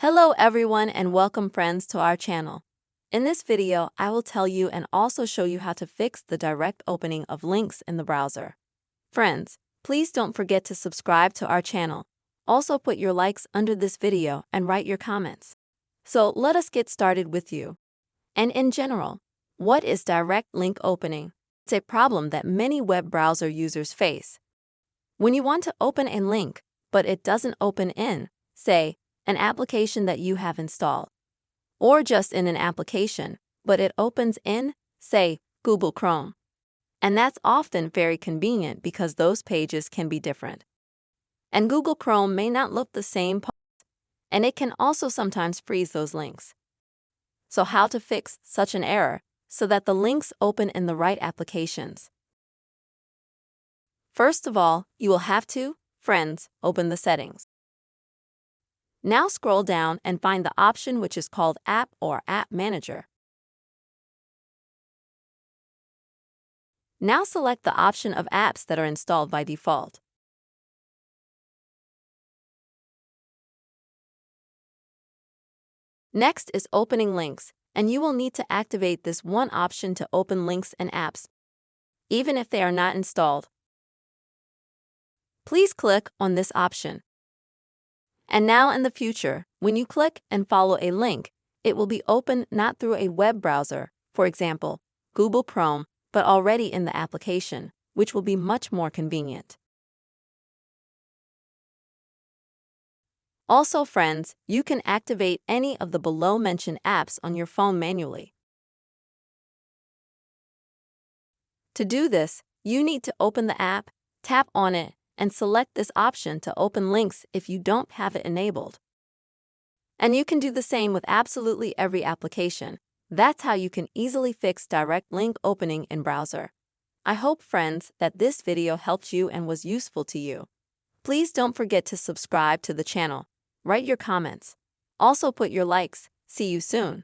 Hello everyone and welcome friends to our channel. In this video, I will tell you and also show you how to fix the direct opening of links in the browser. Friends, please don't forget to subscribe to our channel. Also put your likes under this video and write your comments. So let us get started with you. And in general, what is direct link opening? It's a problem that many web browser users face. When you want to open a link, but it doesn't open in, say, an application that you have installed, or just in an application, but it opens in, say, Google Chrome. And that's often very convenient because those pages can be different. And Google Chrome may not look the same, and it can also sometimes freeze those links. So how to fix such an error so that the links open in the right applications? First of all, you will have to, friends, open the settings. Now scroll down and find the option which is called App or App Manager. Now select the option of apps that are installed by default. Next is Opening Links, and you will need to activate this one option to open links and apps, even if they are not installed. Please click on this option. And now in the future, when you click and follow a link, it will be open not through a web browser, for example, Google Chrome, but already in the application, which will be much more convenient. Also, friends, you can activate any of the below-mentioned apps on your phone manually. To do this, you need to open the app, tap on it, and select this option to open links if you don't have it enabled. And you can do the same with absolutely every application. That's how you can easily fix direct link opening in browser. I hope, friends, that this video helped you and was useful to you. Please don't forget to subscribe to the channel. Write your comments. Also put your likes. See you soon.